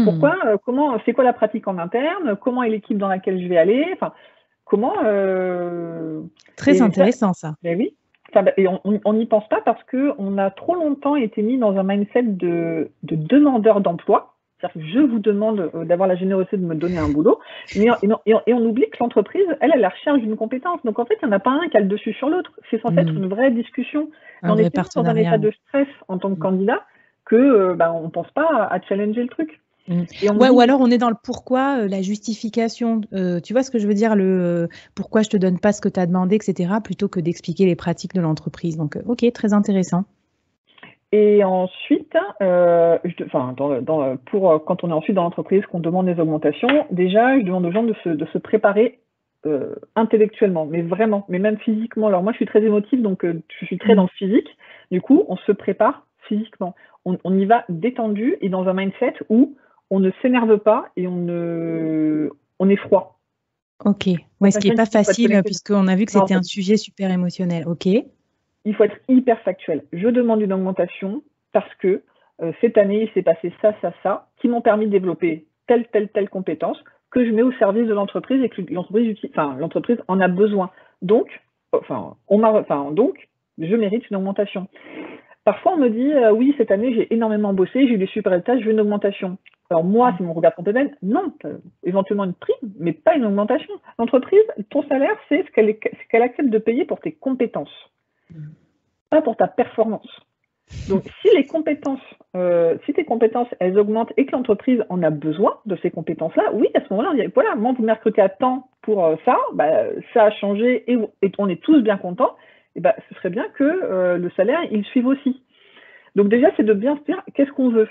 Speaker 2: Pourquoi, comment, c'est quoi la pratique en interne? Comment est l'équipe dans laquelle je vais aller? Enfin, comment
Speaker 1: Très intéressant ça.
Speaker 2: Ben oui. Et on n'y pense pas parce qu'on a trop longtemps été mis dans un mindset de demandeur d'emploi. C'est-à-dire que je vous demande d'avoir la générosité de me donner un boulot, et on oublie que l'entreprise, elle a la recherche d'une compétence. Donc en fait, il n'y en a pas un qui a le dessus sur l'autre. C'est censé être une vraie discussion. On est dans un état de stress en tant que candidat que on ne pense pas à challenger le truc.
Speaker 1: Ou alors on est dans le pourquoi, la justification, tu vois ce que je veux dire, le pourquoi je te donne pas ce que tu as demandé, etc., plutôt que d'expliquer les pratiques de l'entreprise. Donc, ok, très intéressant.
Speaker 2: Et ensuite, quand on est ensuite dans l'entreprise, qu'on demande des augmentations, déjà, je demande aux gens de se préparer intellectuellement, mais vraiment, mais même physiquement. Alors moi, je suis très émotive, donc je suis très dans le physique. Du coup, on se prépare physiquement. On y va détendu et dans un mindset où on ne s'énerve pas et on est froid.
Speaker 1: Ok, ouais, ce qui n'est pas facile puisqu'on a vu que c'était un sujet super émotionnel. Ok.
Speaker 2: Il faut être hyper factuel. Je demande une augmentation parce que cette année, il s'est passé ça, qui m'ont permis de développer telle compétence que je mets au service de l'entreprise et que l'entreprise en a besoin. Donc, je mérite une augmentation. Parfois, on me dit oui, cette année, j'ai énormément bossé, j'ai eu des super résultats, je veux une augmentation. Alors moi, c'est mon regard professionnel, non, éventuellement une prime, mais pas une augmentation. L'entreprise, ton salaire, c'est ce qu'elle accepte de payer pour tes compétences, pas pour ta performance. Donc, si tes compétences, elles augmentent et que l'entreprise en a besoin de ces compétences-là, oui, à ce moment-là, on dit, voilà, moi, vous me recrutez à temps pour ça, ça a changé et on est tous bien contents. Et ce serait bien que le salaire, il suive aussi. Donc déjà, c'est de bien se dire, qu'est-ce qu'on veut?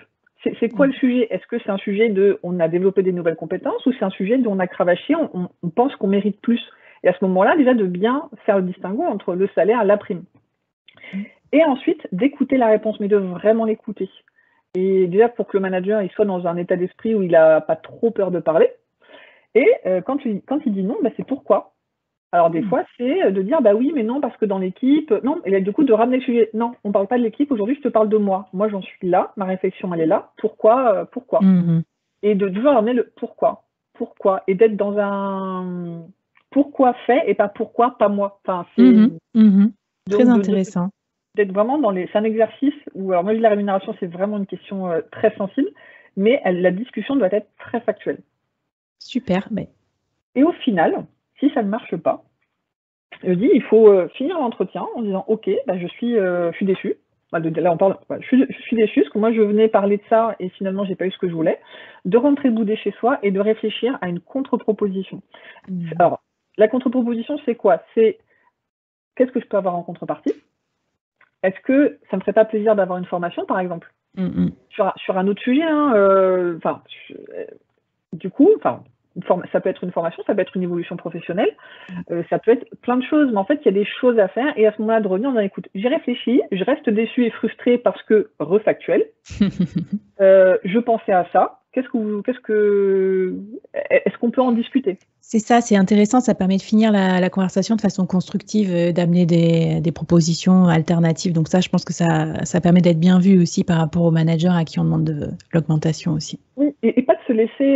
Speaker 2: C'est quoi le sujet? Est-ce que c'est un sujet de on a développé des nouvelles compétences ou c'est un sujet dont on a cravaché, on pense qu'on mérite plus? Et à ce moment-là, déjà, de bien faire le distinguo entre le salaire et la prime. Et ensuite, d'écouter la réponse, mais de vraiment l'écouter. Et déjà, pour que le manager il soit dans un état d'esprit où il n'a pas trop peur de parler. Et quand il dit non, c'est pourquoi? Alors, des fois, c'est de dire, oui, mais non, parce que dans l'équipe, non, et du coup, de ramener le sujet. Non, on ne parle pas de l'équipe, aujourd'hui, je te parle de moi. Moi, j'en suis là, ma réflexion, elle est là. Pourquoi Et de toujours ramener le pourquoi. Pourquoi? Et d'être dans un pourquoi fait et pas pourquoi, pas moi. Enfin, c'est
Speaker 1: très intéressant.
Speaker 2: D'être vraiment c'est un exercice où, alors moi, je dis la rémunération, c'est vraiment une question très sensible, mais la discussion doit être très factuelle.
Speaker 1: Super.
Speaker 2: Et au final, si ça ne marche pas, je dis il faut finir l'entretien en disant ok, je suis déçu. Là on parle, je suis déçu parce que moi je venais parler de ça et finalement j'ai pas eu ce que je voulais. De rentrer bouder chez soi et de réfléchir à une contre-proposition. Alors la contre-proposition c'est quoi? C'est qu'est-ce que je peux avoir en contrepartie? Est-ce que ça me ferait pas plaisir d'avoir une formation par exemple sur un autre sujet du coup, ça peut être une formation, ça peut être une évolution professionnelle, ça peut être plein de choses, mais en fait, il y a des choses à faire, et à ce moment-là, de revenir en disant, écoute, j'ai réfléchi, je reste déçu et frustré parce que refactuel, je pensais à ça, Est-ce qu'on peut en discuter?
Speaker 1: C'est ça, c'est intéressant, ça permet de finir la conversation de façon constructive, d'amener des propositions alternatives. Donc ça, je pense que ça permet d'être bien vu aussi par rapport aux managers à qui on demande de l'augmentation aussi.
Speaker 2: Oui, et pas de se laisser,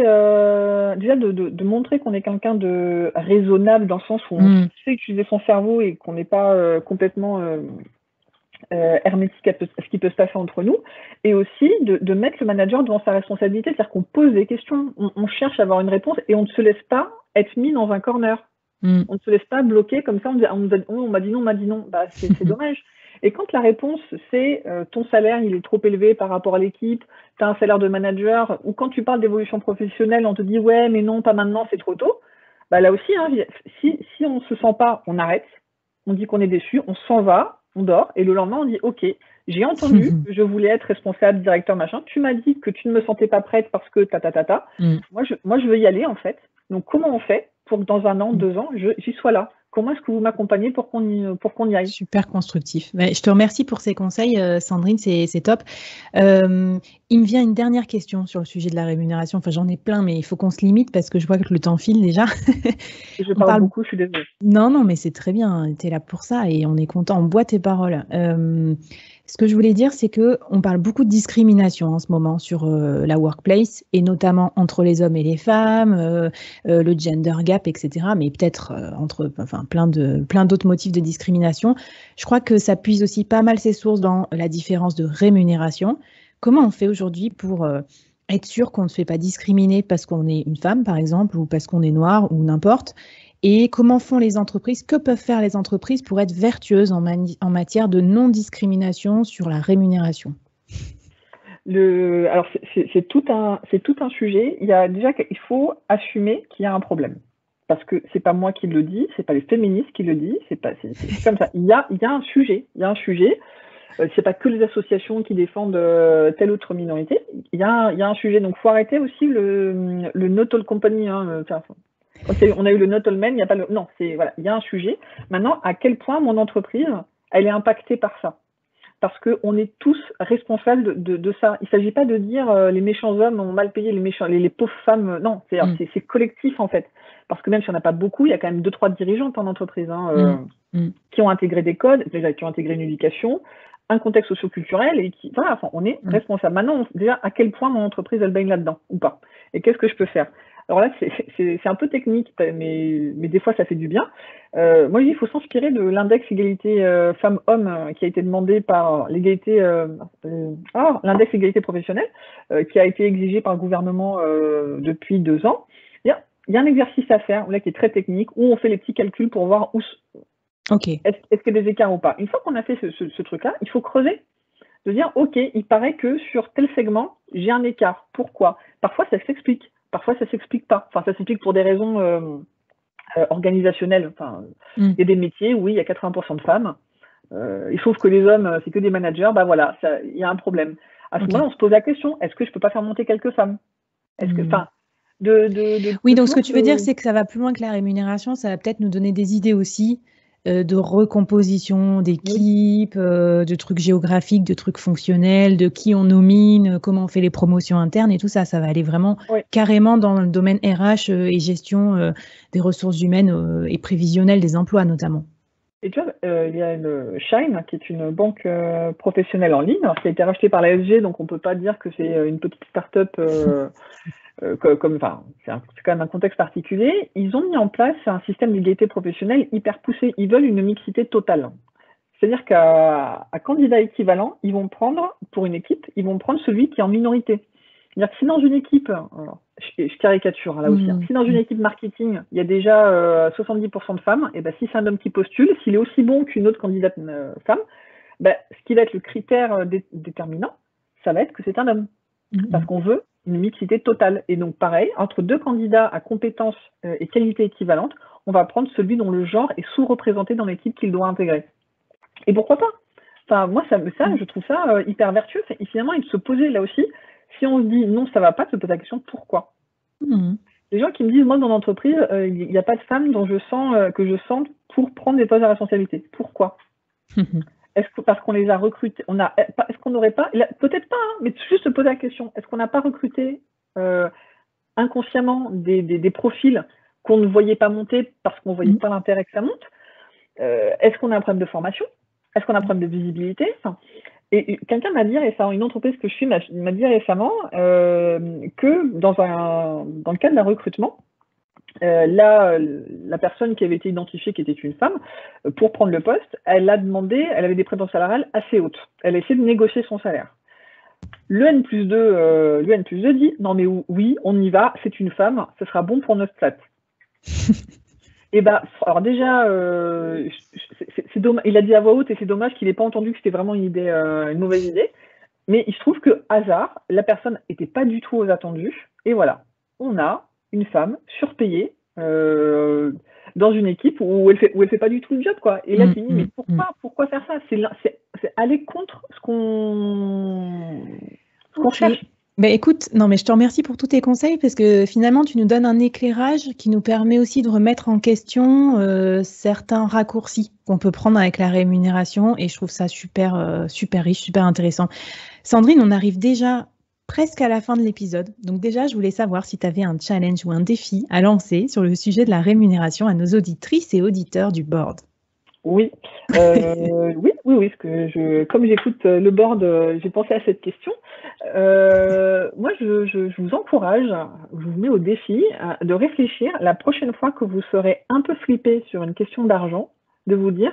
Speaker 2: déjà de montrer qu'on est quelqu'un de raisonnable dans le sens où on sait utiliser son cerveau et qu'on n'est pas complètement hermétique à ce qui peut se passer entre nous, et aussi de mettre le manager devant sa responsabilité, c'est-à-dire qu'on pose des questions, on cherche à avoir une réponse et on ne se laisse pas être mis dans un corner. On ne se laisse pas bloquer comme ça, on m'a dit non, bah, c'est dommage. Et quand la réponse c'est ton salaire il est trop élevé par rapport à l'équipe, tu as un salaire de manager, ou quand tu parles d'évolution professionnelle, on te dit ouais mais non, pas maintenant, c'est trop tôt, bah là aussi, hein, si on ne se sent pas, on arrête, on dit qu'on est déçu, on s'en va, on dort, et le lendemain on dit ok, j'ai entendu que je voulais être responsable, directeur, machin, tu m'as dit que tu ne me sentais pas prête parce que moi je veux y aller en fait, donc comment on fait pour que dans 1 an, 2 ans, j'y sois là? Comment est-ce que vous m'accompagnez pour qu'on y aille?
Speaker 1: Super constructif. Je te remercie pour ces conseils, Sandrine, c'est top. Il me vient une dernière question sur le sujet de la rémunération. Enfin, j'en ai plein, mais il faut qu'on se limite parce que je vois que le temps file déjà.
Speaker 2: Je parle beaucoup, je suis désolée.
Speaker 1: Non, mais c'est très bien. Tu es là pour ça et on est content. On boit tes paroles. Ce que je voulais dire, c'est qu'on parle beaucoup de discrimination en ce moment sur la workplace, et notamment entre les hommes et les femmes, le gender gap, etc. Mais peut-être plein d'autres motifs de discrimination. Je crois que ça puise aussi pas mal ses sources dans la différence de rémunération. Comment on fait aujourd'hui pour être sûr qu'on ne se fait pas discriminer parce qu'on est une femme, par exemple, ou parce qu'on est noir, ou n'importe? Et comment font les entreprises? Que peuvent faire les entreprises pour être vertueuses en matière de non-discrimination sur la rémunération?
Speaker 2: Alors, c'est tout un sujet. Il faut assumer qu'il y a un problème. Parce que c'est pas moi qui le dis, c'est pas les féministes qui le disent, c'est comme ça. Il y a un sujet. C'est pas que les associations qui défendent telle autre minorité. Il y a un sujet. Donc, faut arrêter aussi le not all company. Hein, quand on a eu le not all men, il n'y a pas le. Non, voilà, il y a un sujet. Maintenant, à quel point mon entreprise, elle est impactée par ça? Parce qu'on est tous responsables de ça. Il ne s'agit pas de dire les méchants hommes ont mal payé les pauvres femmes. Non, c'est collectif en fait. Parce que même si on n'a pas beaucoup, il y a quand même 2-3 dirigeantes en entreprise qui ont intégré des codes, déjà qui ont intégré une éducation, un contexte socio-culturel et on est responsable. Maintenant, déjà, à quel point mon entreprise elle baigne là-dedans ou pas? Et qu'est-ce que je peux faire? Alors là, c'est un peu technique, mais des fois, ça fait du bien. Moi, je dis qu'il faut s'inspirer de l'index égalité femmes-hommes qui a été demandé par l'index égalité professionnelle, qui a été exigé par le gouvernement depuis 2 ans. Il y a un exercice à faire là qui est très technique, où on fait les petits calculs pour voir est-ce qu'il y a des écarts ou pas. Une fois qu'on a fait ce truc-là, il faut creuser, de dire, OK, il paraît que sur tel segment, j'ai un écart. Pourquoi? Parfois, ça s'explique. Parfois, ça ne s'explique pas. Enfin, ça s'explique pour des raisons organisationnelles. Il y a des métiers où il y a 80% de femmes. Il se trouve que les hommes, c'est que des managers. Bah voilà, il y a un problème. À ce moment-là, on se pose la question, est-ce que je ne peux pas faire monter quelques femmes? Est-ce que,
Speaker 1: oui, donc ce que tu veux dire, c'est que ça va plus loin que la rémunération. Ça va peut-être nous donner des idées aussi de recomposition d'équipes, de trucs géographiques, de trucs fonctionnels, de qui on nomine, comment on fait les promotions internes et tout ça. Ça va aller vraiment carrément dans le domaine RH et gestion des ressources humaines et prévisionnelles des emplois notamment.
Speaker 2: Et tu vois, il y a Shine, qui est une banque professionnelle en ligne, qui a été rachetée par la SG, donc on ne peut pas dire que c'est une petite start-up c'est quand même un contexte particulier. Ils ont mis en place un système d'égalité professionnelle hyper poussé. Ils veulent une mixité totale. C'est-à-dire qu'à candidat équivalent, ils vont prendre, pour une équipe, ils vont prendre celui qui est en minorité. C'est-à-dire que si dans une équipe, je caricature là aussi, si dans une équipe marketing, il y a déjà 70% de femmes, et ben si c'est un homme qui postule, s'il est aussi bon qu'une autre candidate femme, ce qui va être le critère déterminant, ça va être que c'est un homme. Parce qu'on veut une mixité totale. Et donc, pareil, entre 2 candidats à compétences et qualité équivalentes, on va prendre celui dont le genre est sous-représenté dans l'équipe qu'il doit intégrer. Et pourquoi pas? Enfin, moi, je trouve ça hyper vertueux. Et finalement, il se poser là aussi, si on se dit non, ça va pas, de se poser la question pourquoi. Les gens qui me disent, moi, dans l'entreprise, il n'y a pas de femme que je sente pour prendre des postes à responsabilité. Pourquoi? Est-ce que parce qu'on les a recrutés, est-ce qu'on n'aurait pas, peut-être pas, hein, mais juste se poser la question, est-ce qu'on n'a pas recruté inconsciemment des profils qu'on ne voyait pas monter parce qu'on ne voyait pas l'intérêt que ça monte. Est-ce qu'on a un problème de formation? Est-ce qu'on a un problème de visibilité? Et quelqu'un m'a dit récemment, une entreprise que je suis m'a dit récemment que dans le cadre d'un recrutement, la personne qui avait été identifiée, qui était une femme, pour prendre le poste, elle avait des prétentions salariales assez hautes. Elle a essayé de négocier son salaire. Le N+2 dit non mais oui, on y va, c'est une femme, ce sera bon pour notre stat. Et alors déjà, c'est dommage, il a dit à voix haute et c'est dommage qu'il n'ait pas entendu que c'était vraiment une mauvaise idée. Mais il se trouve que hasard, la personne n'était pas du tout aux attendus. Et voilà, on a une femme surpayée dans une équipe où elle fait pas du tout le job, quoi. Et là, tu dis, mais pourquoi faire ça? C'est aller contre ce qu'on cherche.
Speaker 1: Écoute, non, mais je te remercie pour tous tes conseils parce que finalement, tu nous donnes un éclairage qui nous permet aussi de remettre en question certains raccourcis qu'on peut prendre avec la rémunération et je trouve ça super, super riche, super intéressant. Sandrine, on arrive déjà presque à la fin de l'épisode. Donc déjà, je voulais savoir si tu avais un challenge ou un défi à lancer sur le sujet de la rémunération à nos auditrices et auditeurs du board.
Speaker 2: Oui, oui, parce que comme j'écoute le board, j'ai pensé à cette question. Moi, je vous encourage, je vous mets au défi de réfléchir la prochaine fois que vous serez un peu flippé sur une question d'argent, de vous dire,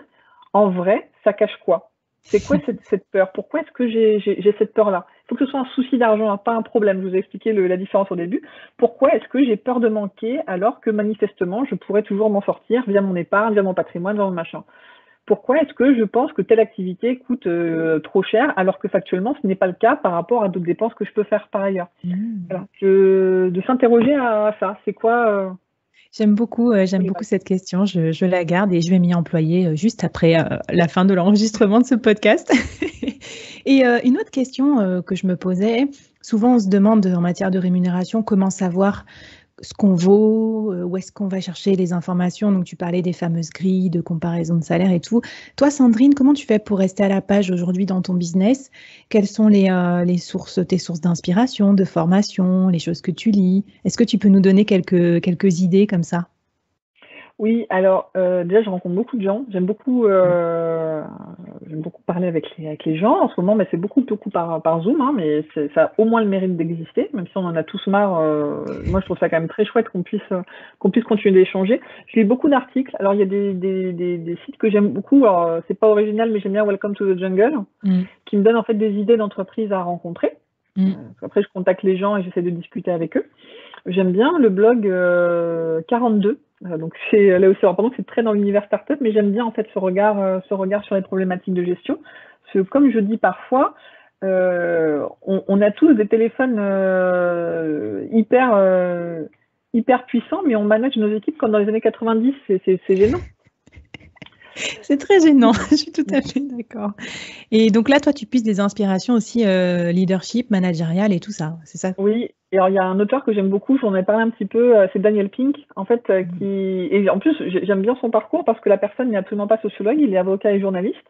Speaker 2: en vrai, ça cache quoi? C'est quoi cette peur? Pourquoi est-ce que j'ai cette peur-là? Il faut que ce soit un souci d'argent, pas un problème. Je vous ai expliqué la différence au début. Pourquoi est-ce que j'ai peur de manquer alors que manifestement, je pourrais toujours m'en sortir via mon épargne, via mon patrimoine, via mon machin? Pourquoi est-ce que je pense que telle activité coûte trop cher alors que factuellement, ce n'est pas le cas par rapport à d'autres dépenses que je peux faire par ailleurs? Voilà. De s'interroger à ça. C'est quoi
Speaker 1: J'aime beaucoup cette question, je la garde et je vais m'y employer juste après la fin de l'enregistrement de ce podcast. Et une autre question que je me posais, souvent on se demande en matière de rémunération comment savoir ce qu'on vaut, où est-ce qu'on va chercher les informations. Donc tu parlais des fameuses grilles de comparaison de salaire et tout. Toi Sandrine, comment tu fais pour rester à la page aujourd'hui dans ton business? Quelles sont tes sources d'inspiration, de formation, les choses que tu lis? Est-ce que tu peux nous donner quelques idées comme ça?
Speaker 2: Oui, alors déjà je rencontre beaucoup de gens, j'aime beaucoup parler avec les gens. En ce moment, c'est beaucoup par Zoom, hein, mais ça a au moins le mérite d'exister, même si on en a tous marre. Moi, je trouve ça quand même très chouette qu'on puisse continuer d'échanger. Je lis beaucoup d'articles. Alors, il y a des sites que j'aime beaucoup. Alors, c'est pas original, mais j'aime bien Welcome to the Jungle, qui me donne en fait des idées d'entreprises à rencontrer. Après, je contacte les gens et j'essaie de discuter avec eux. J'aime bien le blog 42. Donc c'est là aussi, pardon, c'est très dans l'univers startup, mais j'aime bien en fait ce regard sur les problématiques de gestion. Parce que comme je dis parfois, on a tous des téléphones hyper puissants, mais on manage nos équipes comme dans les années 90. C'est gênant.
Speaker 1: C'est très gênant, je suis tout à fait d'accord. Et donc là, toi, tu puisses des inspirations aussi leadership, managérial et tout ça, c'est ça?
Speaker 2: Oui, et alors il y a un auteur que j'aime beaucoup, j'en ai parlé un petit peu, c'est Daniel Pink, en fait, et en plus j'aime bien son parcours parce que la personne n'est absolument pas sociologue, il est avocat et journaliste,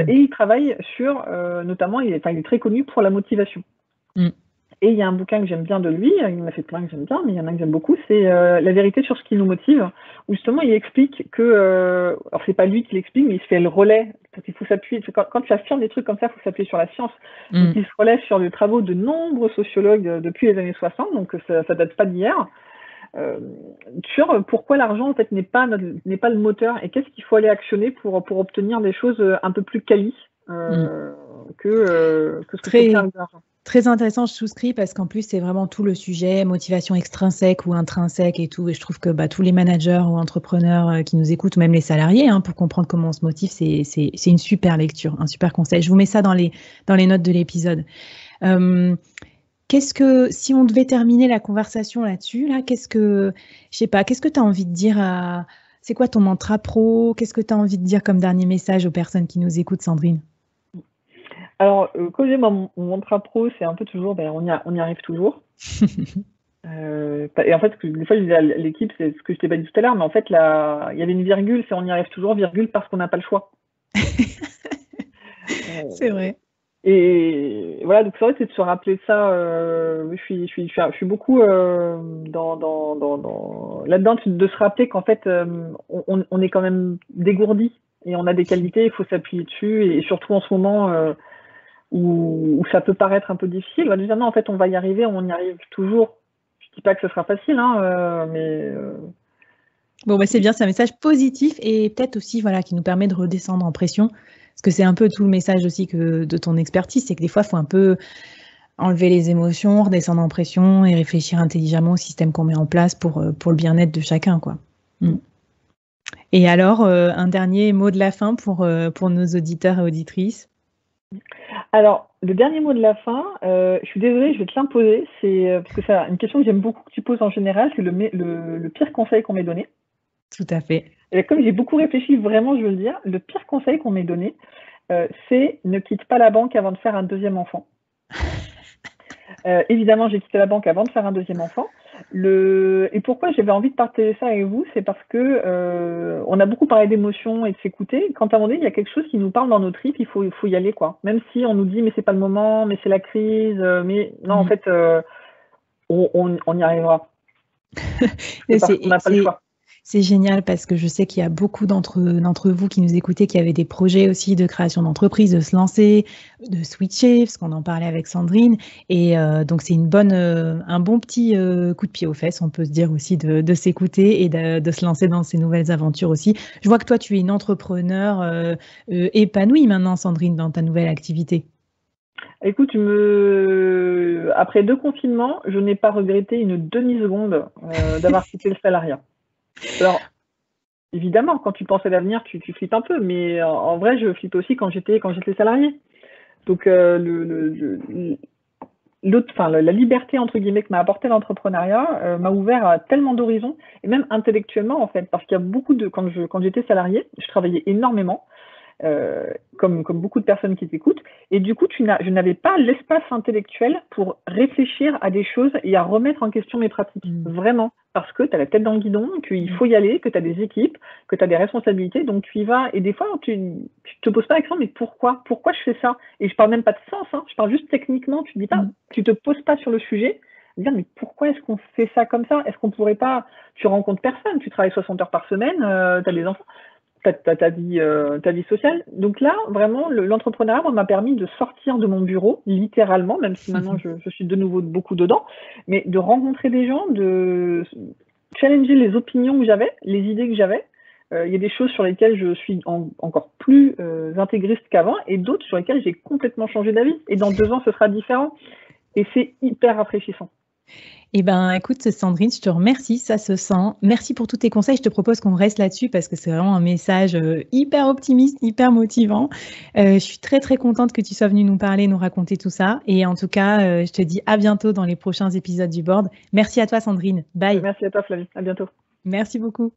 Speaker 2: et il travaille sur, notamment, il est très connu pour la motivation. Et il y a un bouquin que j'aime bien de lui, il m'a fait plein que j'aime bien, mais il y en a un que j'aime beaucoup, c'est La vérité sur ce qui nous motive, où justement il explique que, alors c'est pas lui qui l'explique, mais il se fait le relais, parce qu'il faut s'appuyer, quand tu affirmes des trucs comme ça, il faut s'appuyer sur la science. Donc il se relève sur les travaux de nombreux sociologues depuis les années 60, donc ça date pas d'hier, sur pourquoi l'argent en fait n'est pas le moteur, et qu'est-ce qu'il faut aller actionner pour obtenir des choses un peu plus quali que ce que fait l'argent.
Speaker 1: Très intéressant, je souscris parce qu'en plus, c'est vraiment tout le sujet, motivation extrinsèque ou intrinsèque et tout. Et je trouve que tous les managers ou entrepreneurs qui nous écoutent, même les salariés, pour comprendre comment on se motive, c'est une super lecture, un super conseil. Je vous mets ça dans les notes de l'épisode. Si on devait terminer la conversation là-dessus, qu'est-ce que tu as envie de dire c'est quoi ton mantra pro? Qu'est-ce que tu as envie de dire comme dernier message aux personnes qui nous écoutent, Sandrine?
Speaker 2: Alors, quand j'ai mon mantra pro, c'est un peu toujours, on y arrive toujours. Et en fait, des fois, je dis à l'équipe, c'est ce que je t'ai pas dit tout à l'heure, mais en fait, il y avait une virgule, c'est on y arrive toujours, virgule, parce qu'on n'a pas le choix.
Speaker 1: C'est vrai.
Speaker 2: Et voilà, donc c'est vrai que c'est de se rappeler de ça. Je suis beaucoup là-dedans, de se rappeler qu'en fait, on est quand même dégourdi et on a des qualités, il faut s'appuyer dessus. Et surtout en ce moment où ça peut paraître un peu difficile, bah, déjà non, en fait, on va y arriver, on y arrive toujours. Je dis pas que ce sera facile, hein, mais
Speaker 1: Bon, bah, c'est bien, c'est un message positif et peut-être aussi voilà, qui nous permet de redescendre en pression. Parce que c'est un peu tout le message aussi de ton expertise, c'est que des fois, il faut un peu enlever les émotions, redescendre en pression et réfléchir intelligemment au système qu'on met en place pour le bien-être de chacun, quoi. Et alors, un dernier mot de la fin pour nos auditeurs et auditrices?
Speaker 2: Alors, le dernier mot de la fin, je suis désolée, je vais te l'imposer, parce que c'est une question que j'aime beaucoup que tu poses en général, c'est le pire conseil qu'on m'ait donné.
Speaker 1: Tout à fait.
Speaker 2: Et comme j'ai beaucoup réfléchi, vraiment, je veux le dire, le pire conseil qu'on m'ait donné, c'est ne quitte pas la banque avant de faire un deuxième enfant. Évidemment, j'ai quitté la banque avant de faire un deuxième enfant. Et pourquoi j'avais envie de partager ça avec vous, c'est parce que on a beaucoup parlé d'émotions et de s'écouter. Quand à un moment donné, il y a quelque chose qui nous parle dans nos tripes, il faut y aller, quoi. Même si on nous dit mais c'est pas le moment, mais c'est la crise, mais non, en fait, on y arrivera. C'est parce qu'on n'a pas le choix.
Speaker 1: C'est génial parce que je sais qu'il y a beaucoup d'entre vous qui nous écoutaient qui avaient des projets aussi de création d'entreprise, de se lancer, de switcher, parce qu'on en parlait avec Sandrine. Et donc, c'est un bon petit coup de pied aux fesses, on peut se dire aussi, de s'écouter et de se lancer dans ces nouvelles aventures aussi. Je vois que toi, tu es une entrepreneure épanouie maintenant, Sandrine, dans ta nouvelle activité.
Speaker 2: Écoute, après 2 confinements, je n'ai pas regretté une demi-seconde d'avoir quitté le salariat. Alors, évidemment, quand tu penses à l'avenir, tu flippes un peu, mais en vrai, je flippe aussi quand j'étais salarié. Donc, la liberté entre guillemets que m'a apporté l'entrepreneuriat m'a ouvert à tellement d'horizons, et même intellectuellement en fait, parce qu'il y a beaucoup de quand j'étais salarié, je travaillais énormément. Comme beaucoup de personnes qui t'écoutent. Et du coup, je n'avais pas l'espace intellectuel pour réfléchir à des choses et à remettre en question mes pratiques. Vraiment. Parce que tu as la tête dans le guidon, qu'il faut y aller, que tu as des équipes, que tu as des responsabilités, donc tu y vas. Et des fois, tu te poses pas la question, mais pourquoi je fais ça? Et je parle même pas de sens, hein, je parle juste techniquement. Tu te poses pas sur le sujet. Dire, mais pourquoi est-ce qu'on fait ça comme ça? Est-ce qu'on pourrait pas... Tu rencontres personne, tu travailles 60 heures par semaine, tu as des enfants. Ta vie sociale. Donc là, vraiment, l'entrepreneuriat m'a permis de sortir de mon bureau, littéralement, même si maintenant je suis de nouveau beaucoup dedans, mais de rencontrer des gens, de challenger les opinions que j'avais, les idées que j'avais. Il y a des choses sur lesquelles je suis encore plus intégriste qu'avant, et d'autres sur lesquelles j'ai complètement changé d'avis. Et dans 2 ans, ce sera différent. Et c'est hyper rafraîchissant.
Speaker 1: Eh bien, écoute, Sandrine, je te remercie, ça se sent. Merci pour tous tes conseils. Je te propose qu'on reste là-dessus parce que c'est vraiment un message hyper optimiste, hyper motivant. Je suis très, très contente que tu sois venue nous parler, nous raconter tout ça. Et en tout cas, je te dis à bientôt dans les prochains épisodes du Board. Merci à toi, Sandrine. Bye.
Speaker 2: Merci à toi, Flavie. À bientôt.
Speaker 1: Merci beaucoup.